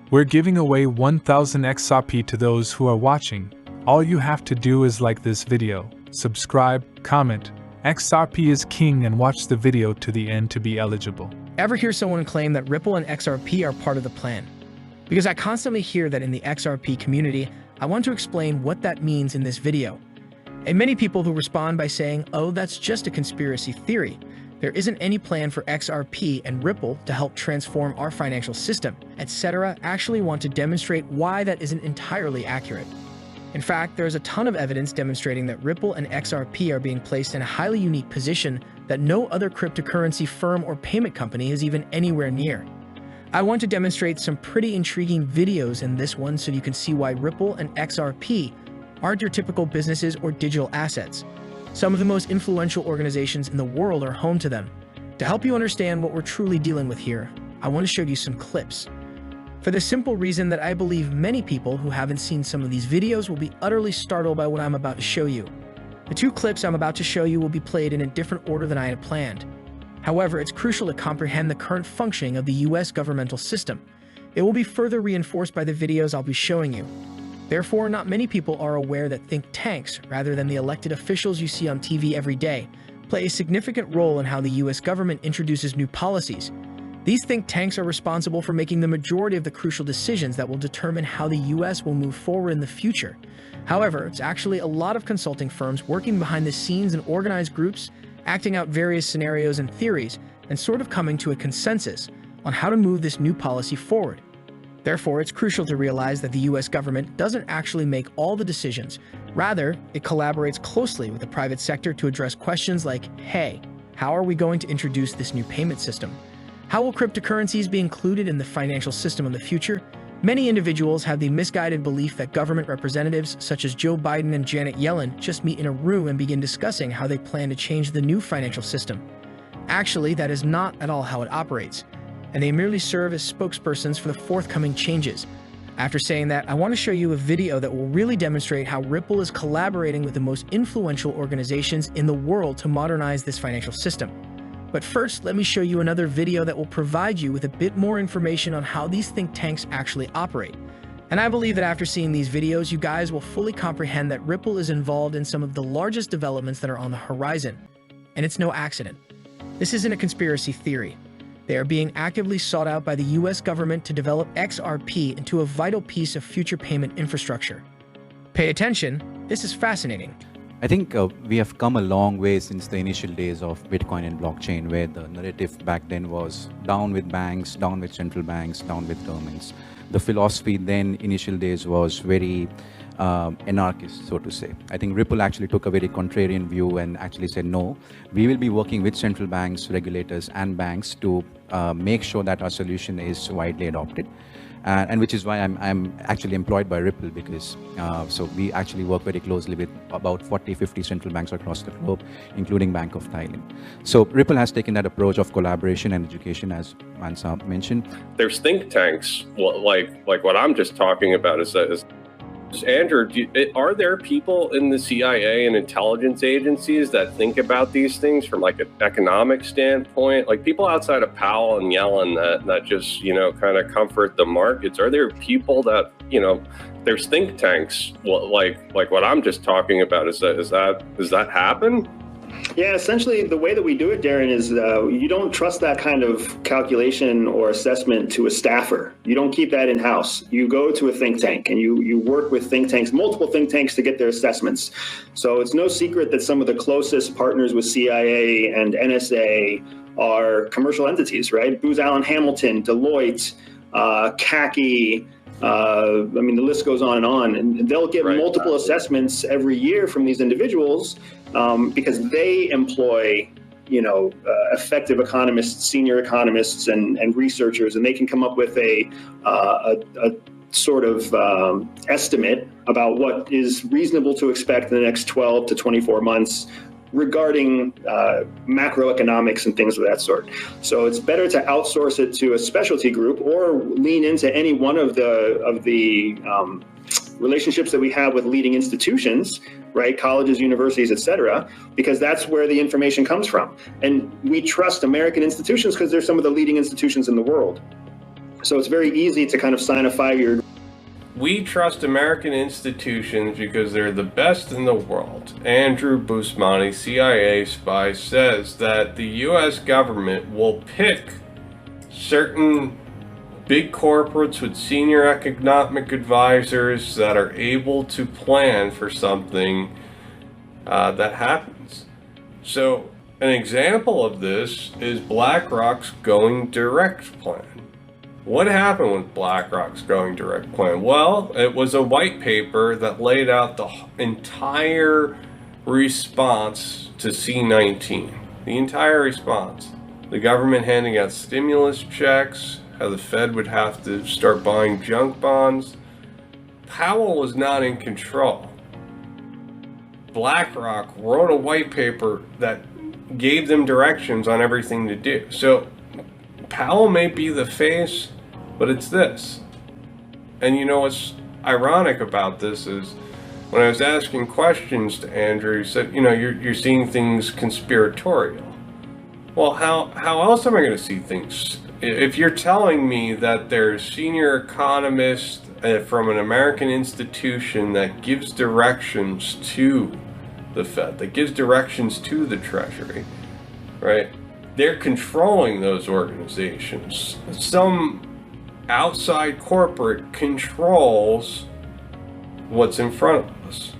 We're giving away 1000 XRP to those who are watching. All you have to do is like this video, subscribe, comment. XRP is king, and watch the video to the end to be eligible. Ever hear someone claim that Ripple and XRP are part of the plan? Because I constantly hear that in the XRP community, I want to explain what that means in this video. And many people who respond by saying, oh, that's just a conspiracy theory. There isn't any plan for XRP and Ripple to help transform our financial system, etc., actually want to demonstrate why that isn't entirely accurate. In fact, there is a ton of evidence demonstrating that Ripple and XRP are being placed in a highly unique position that no other cryptocurrency firm or payment company is even anywhere near. I want to demonstrate some pretty intriguing videos in this one so you can see why Ripple and XRP aren't your typical businesses or digital assets. Some of the most influential organizations in the world are home to them. To help you understand what we're truly dealing with here, I want to show you some clips. For the simple reason that I believe many people who haven't seen some of these videos will be utterly startled by what I'm about to show you. The two clips I'm about to show you will be played in a different order than I had planned. However, it's crucial to comprehend the current functioning of the US governmental system. It will be further reinforced by the videos I'll be showing you. Therefore, not many people are aware that think tanks, rather than the elected officials you see on TV every day, play a significant role in how the US government introduces new policies. These think tanks are responsible for making the majority of the crucial decisions that will determine how the US will move forward in the future. However, it's actually a lot of consulting firms working behind the scenes in organized groups, acting out various scenarios and theories, and sort of coming to a consensus on how to move this new policy forward. Therefore, it's crucial to realize that the US government doesn't actually make all the decisions. Rather, it collaborates closely with the private sector to address questions like, hey, how are we going to introduce this new payment system? How will cryptocurrencies be included in the financial system of the future? Many individuals have the misguided belief that government representatives such as Joe Biden and Janet Yellen just meet in a room and begin discussing how they plan to change the new financial system. Actually, that is not at all how it operates, and they merely serve as spokespersons for the forthcoming changes. After saying that, I want to show you a video that will really demonstrate how Ripple is collaborating with the most influential organizations in the world to modernize this financial system. But first, let me show you another video that will provide you with a bit more information on how these think tanks actually operate. And I believe that after seeing these videos, you guys will fully comprehend that Ripple is involved in some of the largest developments that are on the horizon. And it's no accident. This isn't a conspiracy theory. They are being actively sought out by the US government to develop XRP into a vital piece of future payment infrastructure. Pay attention, this is fascinating. I think we have come a long way since the initial days of Bitcoin and blockchain, where the narrative back then was down with banks, down with central banks, down with governments. The philosophy then, initial days, was very anarchist, so to say. I think Ripple actually took a very contrarian view and actually said, no, we will be working with central banks, regulators, and banks to make sure that our solution is widely adopted. And which is why I'm actually employed by Ripple, because so we actually work very closely with about 40-50 central banks across the globe, including Bank of Thailand. So Ripple has taken that approach of collaboration and education, as Mansa mentioned. There's think tanks, like what I'm just talking about is Andrew, are there people in the CIA and intelligence agencies that think about these things from like an economic standpoint? Like people outside of Powell and Yellen that just, kind of comfort the markets? Are there people that, there's think tanks, like what I'm just talking about? Does that happen? Yeah, essentially the way that we do it, Darren, is you don't trust that kind of calculation or assessment to a staffer. You don't keep that in-house. You go to a think tank and you work with think tanks, multiple think tanks, to get their assessments. So it's no secret that some of the closest partners with CIA and NSA are commercial entities, right? Booz Allen Hamilton, Deloitte, CACI, the list goes on, and they'll get multiple assessments every year from these individuals because they employ, effective economists, senior economists, and researchers, and they can come up with a sort of estimate about what is reasonable to expect in the next 12 to 24 months regarding macroeconomics and things of that sort. So it's better to outsource it to a specialty group or lean into any one of the relationships that we have with leading institutions, right? Colleges, universities, etc., because that's where the information comes from. And we trust American institutions because they're some of the leading institutions in the world. So it's very easy to kind of sign a 5-year. We trust American institutions because they're the best in the world. Andrew Busmani, CIA spy, says that the US government will pick certain big corporates with senior economic advisors that are able to plan for something that happens. So an example of this is BlackRock's going direct plan. What happened with BlackRock's going direct plan? Well, it was a white paper that laid out the entire response to C-19. The entire response. The government handing out stimulus checks, how the Fed would have to start buying junk bonds. Powell was not in control. BlackRock wrote a white paper that gave them directions on everything to do. So Powell may be the face, but it's this. And you know what's ironic about this is when I was asking questions to Andrew, he said, you know, you're seeing things conspiratorial. Well, how else am I going to see things? If you're telling me that there's senior economists from an American institution that gives directions to the Fed, that gives directions to the Treasury, right? They're controlling those organizations. Some outside corporate controls what's in front of us,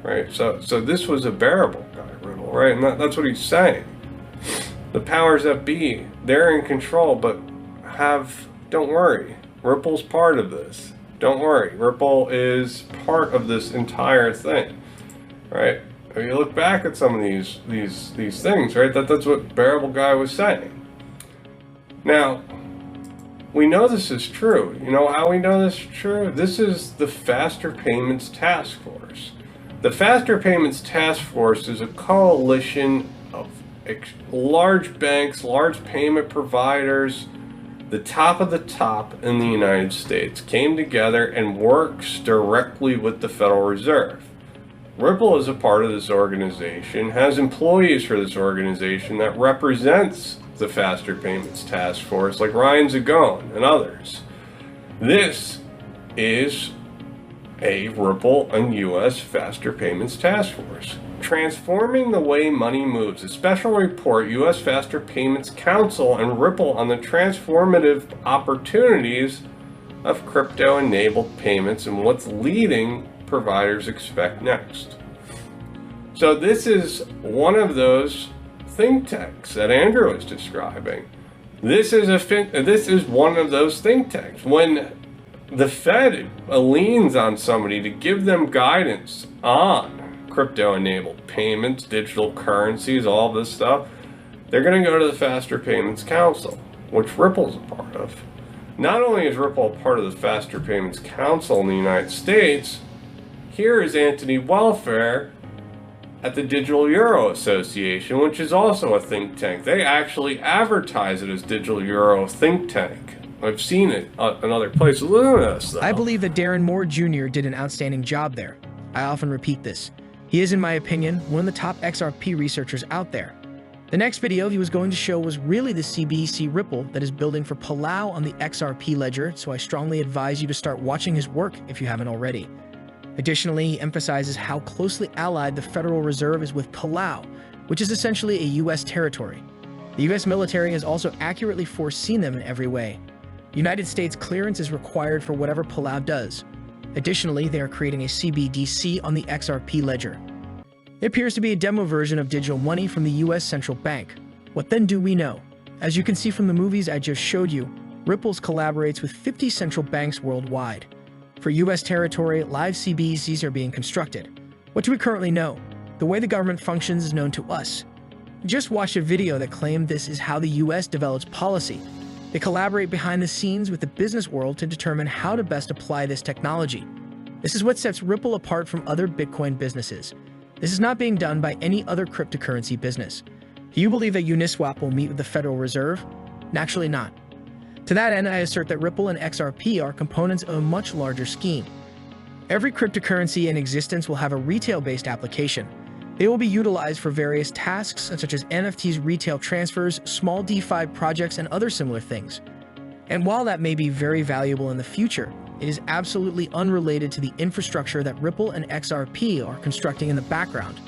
right? So this was a bearable guy, Ripple, right? And that's what he's saying. The powers that be, they're in control, but don't worry, Ripple's part of this. Don't worry, Ripple is part of this entire thing, right? If you look back at some of these things, right, that's what Bearable Guy was saying. Now, we know this is true. You know how we know this is true? This is the Faster Payments Task Force. The Faster Payments Task Force is a coalition of large banks, large payment providers, the top of the top in the United States, came together and works directly with the Federal Reserve. Ripple is a part of this organization, has employees for this organization that represents the Faster Payments Task Force, like Ryan Zagone and others. This is a Ripple and U.S. Faster Payments Task Force. Transforming the way money moves, a special report, U.S. Faster Payments Council and Ripple on the transformative opportunities of crypto-enabled payments and what's leading providers expect next. So this is one of those think tanks that Andrew is describing. This is one of those think tanks. When the Fed leans on somebody to give them guidance on crypto-enabled payments, digital currencies, all this stuff, they're going to go to the Faster Payments Council, which Ripple's a part of. Not only is Ripple a part of the Faster Payments Council in the United States, here is Anthony Welfare at the Digital Euro Association, which is also a think tank. They actually advertise it as Digital Euro Think Tank. I've seen it in other places. Look at this, though. I believe that Darren Moore Jr. did an outstanding job there. I often repeat this. He is, in my opinion, one of the top XRP researchers out there. The next video he was going to show was really the CBDC Ripple that is building for Palau on the XRP ledger, so I strongly advise you to start watching his work if you haven't already. Additionally, he emphasizes how closely allied the Federal Reserve is with Palau, which is essentially a U.S. territory. The U.S. military has also accurately foreseen them in every way. United States clearance is required for whatever Palau does. Additionally, they are creating a CBDC on the XRP ledger. It appears to be a demo version of digital money from the U.S. Central Bank. What then do we know? As you can see from the movies I just showed you, Ripple collaborates with 50 central banks worldwide. For U.S. territory, live CBDCs are being constructed. What do we currently know? The way the government functions is known to us. Just watched a video that claimed this is how the U.S. develops policy. They collaborate behind the scenes with the business world to determine how to best apply this technology. This is what sets Ripple apart from other Bitcoin businesses. This is not being done by any other cryptocurrency business. Do you believe that Uniswap will meet with the Federal Reserve? Naturally not. To that end, I assert that Ripple and XRP are components of a much larger scheme. Every cryptocurrency in existence will have a retail-based application. They will be utilized for various tasks such as NFTs, retail transfers, small DeFi projects, and other similar things. And while that may be very valuable in the future, it is absolutely unrelated to the infrastructure that Ripple and XRP are constructing in the background.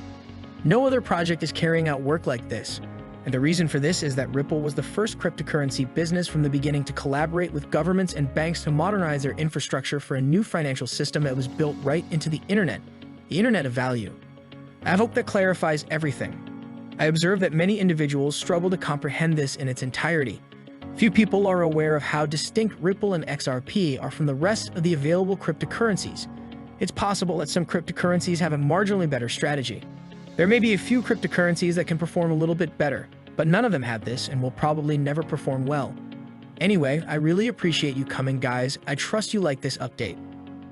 No other project is carrying out work like this. And the reason for this is that Ripple was the first cryptocurrency business from the beginning to collaborate with governments and banks to modernize their infrastructure for a new financial system that was built right into the internet of value. I hope that clarifies everything. I observe that many individuals struggle to comprehend this in its entirety. Few people are aware of how distinct Ripple and XRP are from the rest of the available cryptocurrencies. It's possible that some cryptocurrencies have a marginally better strategy. There may be a few cryptocurrencies that can perform a little bit better, but none of them have this and will probably never perform well. Anyway, I really appreciate you coming, guys. I trust you like this update.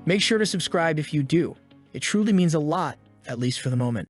Make sure to subscribe if you do. It truly means a lot, at least for the moment.